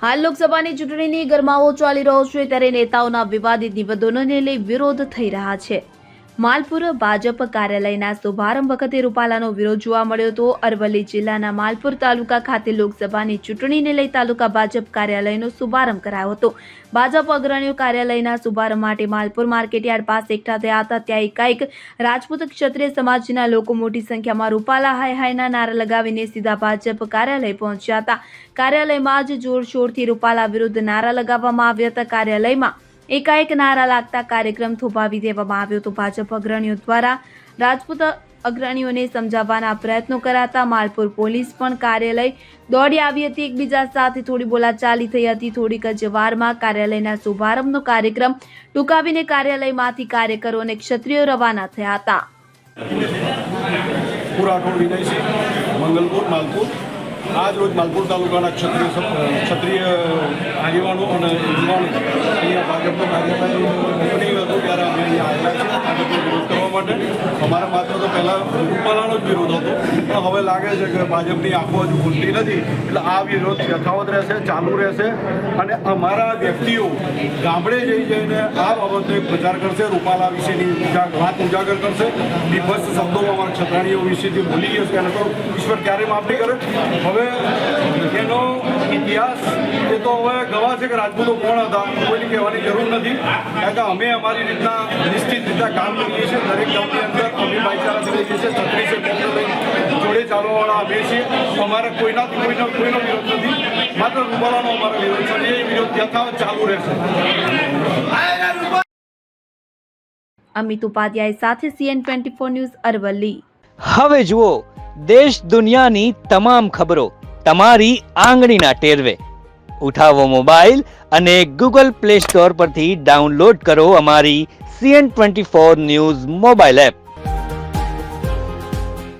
હાલ લોકસભાની ચૂંટણીની ગરમાવો ચાલી રહ્યો છે ત્યારે નેતાઓના વિવાદિત નિવેદનોને લઈ વિરોધ થઈ રહ્યા છે। માલપુર ભાજપ કાર્યાલયના શુભારંભ વખતે રૂપાલાનો વિરોધ જોવા મળ્યો હતો। અરવલ્લી જિલ્લાના માલપુર તાલુકા ખાતે લોકસભાની ચૂંટણીને લઈ તાલુકા ભાજપ કાર્યાલયનો શુભારંભ કરાયો હતો। ભાજપ અગ્રણીઓ કાર્યાલયના શુભારંભ માટે માલપુર માર્કેટયાર્ડ પાસે એકઠા થયા હતા। ત્યાં એકાએક રાજપૂત ક્ષત્રિય સમાજના લોકો મોટી સંખ્યામાં રૂપાલા હાય હાયના નારા લગાવીને સીધા ભાજપ કાર્યાલય પહોંચ્યા હતા। કાર્યાલયમાં જ જોરશોરથી રૂપાલા વિરુદ્ધ નારા લગાવવામાં આવ્યા હતા। કાર્યાલયમાં એકાએક નારા લાગતા કાર્યક્રમ થોભાવી દેવામાં આવ્યો હતો। ભાજપ અગ્રણીઓ દ્વારા રાજપૂત અગ્રણીઓને સમજાવવાના પ્રયત્નો કરાતા માલપુર પોલીસ પણ કાર્યાલય દોડી આવી હતી। એકબીજા સાથે થોડી બોલાચાલી થઈ હતી। થોડીક જ વારમાં કાર્યાલયના શુભારંભનો કાર્યક્રમ ટૂંકાવીને કાર્યાલયમાંથી કાર્યકરો અને ક્ષત્રિયો રવાના થયા હતા। आज रोज मालपुर तालुकाना क्षत्रिय આગેવાનો અને યુવાનો અહીંયા ભાજપનો કાર્યક્રમ ઓપનિંગ હતું ત્યારે અમે અહીંયા આવેલા છે વિરોધ કરવા માટે। અમારા માત્ર તો પહેલાં રૂપાલાનો જ વિરોધ હતો, પણ હવે લાગે છે કે ભાજપની આંખો હજુ ખુલતી નથી, એટલે આ વિરોધ યથાવત રહેશે, ચાલુ રહેશે। અને અમારા વ્યક્તિઓ ગામડે જઈને આ બાબતનો એક પ્રચાર કરશે, રૂપાલા વિશેની વાત ઉજાગર કરશે। નિર્ભસ્ત શબ્દોમાં અમારા ક્ષત્રાણીઓ વિશેથી બોલી ગયો છે, એને તો ઈશ્વર ક્યારે માફ નહીં કરે। હવે એનો ઇતિહાસ એ તો હવે ગવા છે કે રાજપૂતો કોણ હતા કોઈની કહેવાની જરૂર નથી, કારણ કે અમે અમારી રીતના નિશ્ચિત રીતના કામ કરીએ છીએ। દરેક ગામની અંદર અમે ભાઈચારાથી રહીએ છીએ, છત્રીસે જોડે ચાલવાવાળા અમે છીએ। અમારે કોઈનો વિરોધ નથી, માત્ર રૂપાલાનો અમારો વિરોધ છે, એ વિરોધ યથાવત ચાલુ રહેશે। અમિત ઉપાધ્યાય સાથે CN24 ન્યૂઝ અરવલ્લી। હવે જુઓ દેશ દુનિયાની તમામ ખબરો તમારી આંગળીના ટેરવે। ઉઠાવો મોબાઈલ અને ગૂગલ પ્લે સ્ટોર પરથી ડાઉનલોડ કરો અમારી CN24 ન્યૂઝ મોબાઈલ એપ।